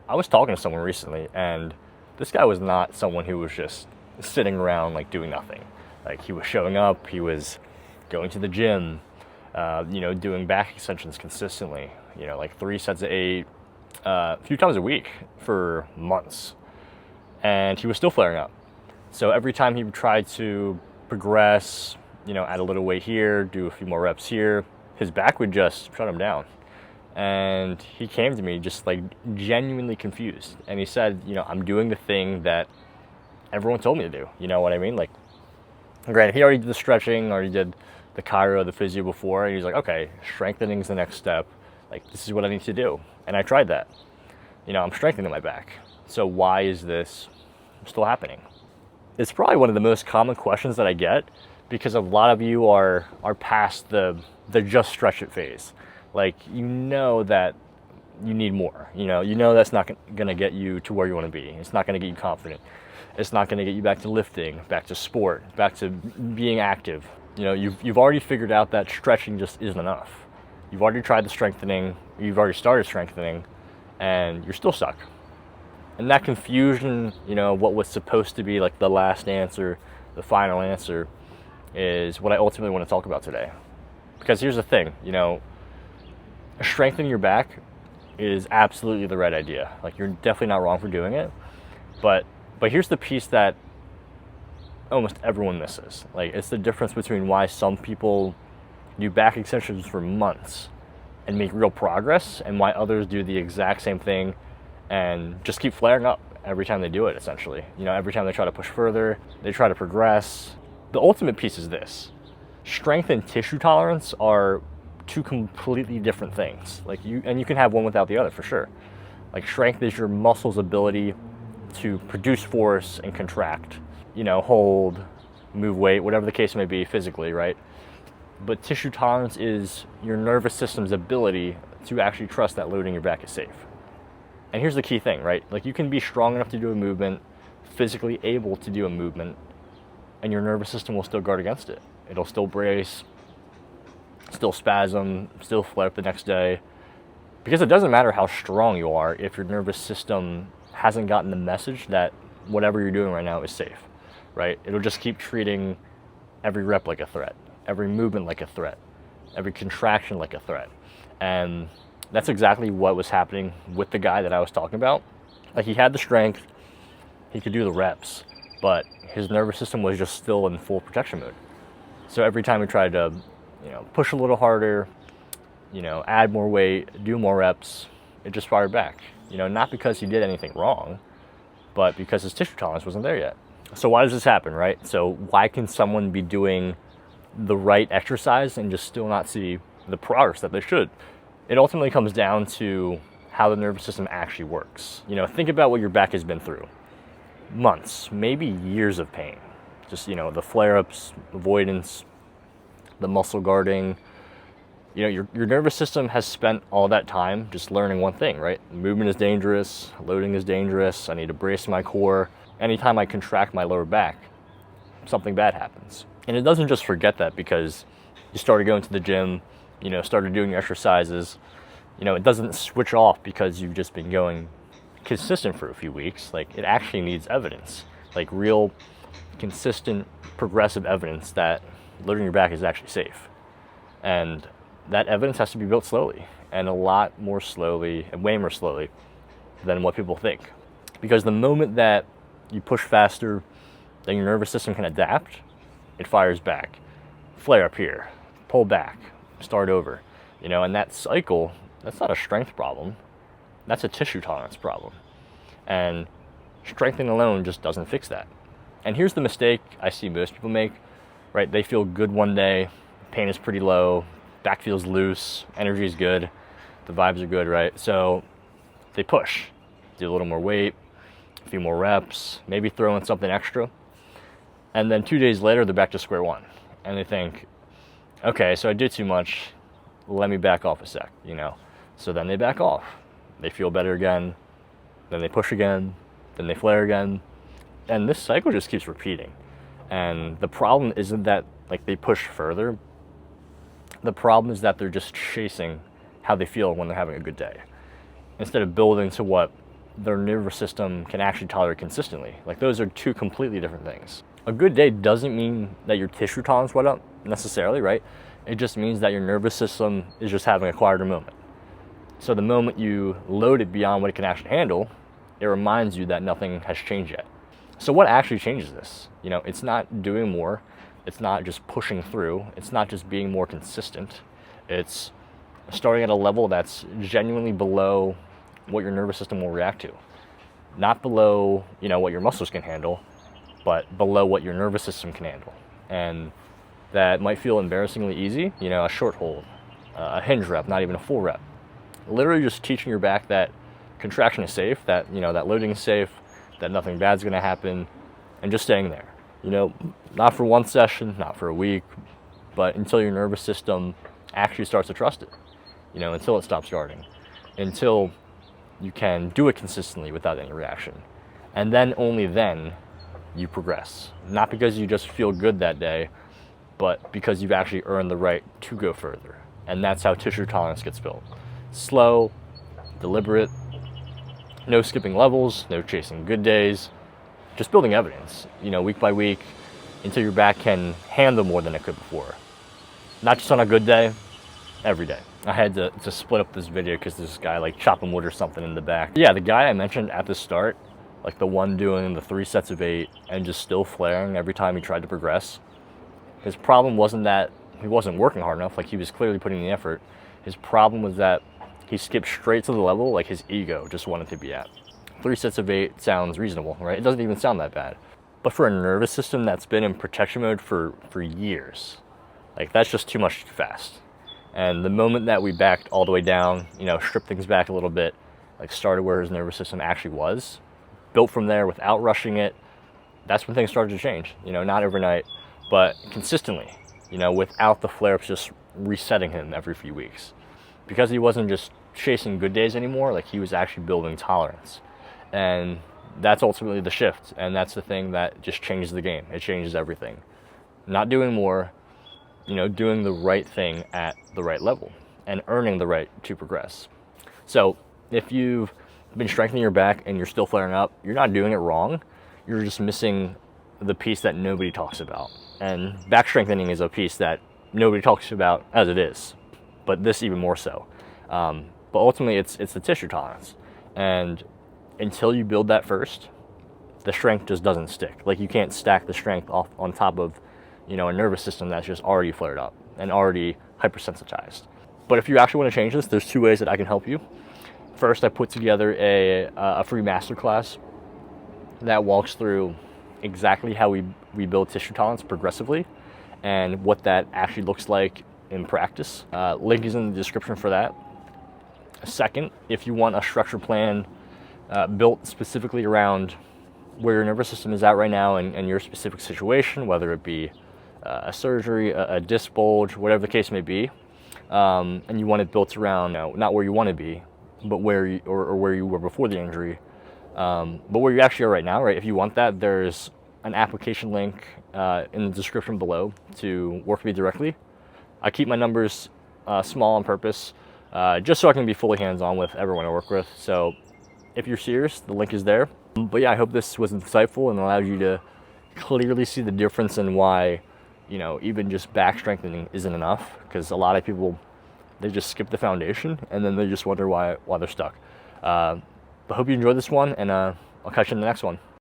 I was talking to someone recently, and this guy was not someone who was just sitting around like doing nothing. Like he was showing up, he was going to the gym, doing back extensions consistently, like 3 sets of 8, a few times a week for months. And he was still flaring up. So every time he would try to progress, add a little weight here, do a few more reps here, his back would just shut him down. And he came to me just like genuinely confused. And he said, I'm doing the thing that everyone told me to do. You know what I mean? Like, granted, he already did the stretching, already did the chiro, the physio before. And he's like, okay, strengthening is the next step. Like, this is what I need to do. And I tried that. I'm strengthening my back. So why is this still happening? It's probably one of the most common questions that I get, because a lot of you are past the just stretch it phase. Like, that you need more. That's not going to get you to where you want to be. It's not going to get you confident. It's not going to get you back to lifting, back to sport, back to being active. You've already figured out that stretching just isn't enough. You've already tried the strengthening, you've already started strengthening, and you're still stuck. And that confusion, what was supposed to be like the last answer, the final answer, is what I ultimately want to talk about today. Because here's the thing, strengthening your back is absolutely the right idea. Like, you're definitely not wrong for doing it. But here's the piece that almost everyone misses. Like, it's the difference between why some people do back extensions for months and make real progress, and why others do the exact same thing and just keep flaring up every time they do it, essentially. Every time they try to push further, they try to progress. The ultimate piece is this. Strength and tissue tolerance are two completely different things. Like, you can have one without the other, for sure. Like, strength is your muscle's ability to produce force and contract, hold, move weight, whatever the case may be physically, right? But tissue tolerance is your nervous system's ability to actually trust that loading your back is safe. And here's the key thing, right? Like, you can be strong enough to do a movement, physically able to do a movement, and your nervous system will still guard against it. It'll still brace, still spasm, still flare up the next day. Because it doesn't matter how strong you are if your nervous system hasn't gotten the message that whatever you're doing right now is safe, right? It'll just keep treating every rep like a threat, every movement like a threat, every contraction like a threat. And that's exactly what was happening with the guy that I was talking about. Like, he had the strength, he could do the reps, but his nervous system was just still in full protection mode. So every time he tried to, push a little harder, add more weight, do more reps, it just fired back. Not because he did anything wrong, but because his tissue tolerance wasn't there yet. So why does this happen, right? So why can someone be doing the right exercise and just still not see the progress that they should? It ultimately comes down to how the nervous system actually works. Think about what your back has been through. Months, maybe years of pain. Just, the flare-ups, avoidance, the muscle guarding. Your nervous system has spent all that time just learning one thing, right? Movement is dangerous, loading is dangerous, I need to brace my core. Anytime I contract my lower back, something bad happens. And it doesn't just forget that because you started going to the gym, started doing exercises. It doesn't switch off because you've just been going consistent for a few weeks. Like, it actually needs evidence, like real, consistent, progressive evidence that loading your back is actually safe. And that evidence has to be built slowly, and a lot more slowly, and way more slowly than what people think. Because the moment that you push faster than your nervous system can adapt, it fires back. Flare up here, pull back, start over. And that cycle, that's not a strength problem. That's a tissue tolerance problem. And strengthening alone just doesn't fix that. And here's the mistake I see most people make, right? They feel good one day, pain is pretty low, back feels loose, energy is good, the vibes are good, right? So they push, do a little more weight, a few more reps, maybe throw in something extra. And then 2 days later, they're back to square one. And they think, okay, so I did too much, let me back off a sec, So then they back off. They feel better again, then they push again, then they flare again. And this cycle just keeps repeating. And the problem isn't that like they push further. The problem is that they're just chasing how they feel when they're having a good day, instead of building to what their nervous system can actually tolerate consistently. Like, those are two completely different things. A good day doesn't mean that your tissue tolerance went up necessarily, right? It just means that your nervous system is just having a quieter moment. So the moment you load it beyond what it can actually handle, it reminds you that nothing has changed yet. So what actually changes this? You know, it's not doing more. It's not just pushing through. It's not just being more consistent. It's starting at a level that's genuinely below what your nervous system will react to. Not below, you know, what your muscles can handle, but below what your nervous system can handle. And that might feel embarrassingly easy, you know, a short hold, a hinge rep, not even a full rep. Literally just teaching your back that contraction is safe, that, you know, that loading is safe, that nothing bad's gonna happen, and just staying there. You know, not for one session, not for a week, but until your nervous system actually starts to trust it. You know, until it stops guarding, until you can do it consistently without any reaction. And then, only then, you progress. Not because you just feel good that day, but because you've actually earned the right to go further. And that's how tissue tolerance gets built. Slow, deliberate, no skipping levels, no chasing good days, just building evidence, you know, week by week, until your back can handle more than it could before. Not just on a good day, every day. I had to split up this video because this guy like chopping wood or something in the back. Yeah, the guy I mentioned at the start, like the one doing the 3 sets of 8 and just still flaring every time he tried to progress. His problem wasn't that he wasn't working hard enough, like he was clearly putting in the effort. His problem was that he skipped straight to the level like his ego just wanted to be at. 3 sets of 8 sounds reasonable, right? It doesn't even sound that bad. But for a nervous system that's been in protection mode for years, like that's just too much too fast. And the moment that we backed all the way down, you know, stripped things back a little bit, like started where his nervous system actually was, built from there without rushing it, that's when things started to change. You know, not overnight, but consistently, you know, without the flare-ups just resetting him every few weeks. Because he wasn't just chasing good days anymore, like he was actually building tolerance. And that's ultimately the shift, and that's the thing that just changes the game. It changes everything. Not doing more, you know, doing the right thing at the right level and earning the right to progress. So if you've been strengthening your back and you're still flaring up, you're not doing it wrong. You're just missing the piece that nobody talks about. And back strengthening is a piece that nobody talks about as it is, but this even more so. But ultimately it's the tissue tolerance. And until you build that first, the strength just doesn't stick. Like you can't stack the strength off on top of, you know, a nervous system that's just already flared up and already hypersensitized. But if you actually want to change this, there's 2 ways that I can help you. First, I put together a free masterclass that walks through exactly how we build tissue tolerance progressively and what that actually looks like in practice. Link is in the description for that. Second, if you want a structured plan built specifically around where your nervous system is at right now and your specific situation, whether it be a surgery, a disc bulge, whatever the case may be, and you want it built around, you know, not where you want to be, but where you, or where you were before the injury, but where you actually are right now, right? If you want that, there's an application link in the description below to work with me directly. I keep my numbers small on purpose, just so I can be fully hands-on with everyone I work with. So if you're serious, the link is there. But yeah, I hope this was insightful and allowed you to clearly see the difference in why, you know, even just back strengthening isn't enough, because a lot of people, they just skip the foundation and then they just wonder why they're stuck. But hope you enjoyed this one, and I'll catch you in the next one.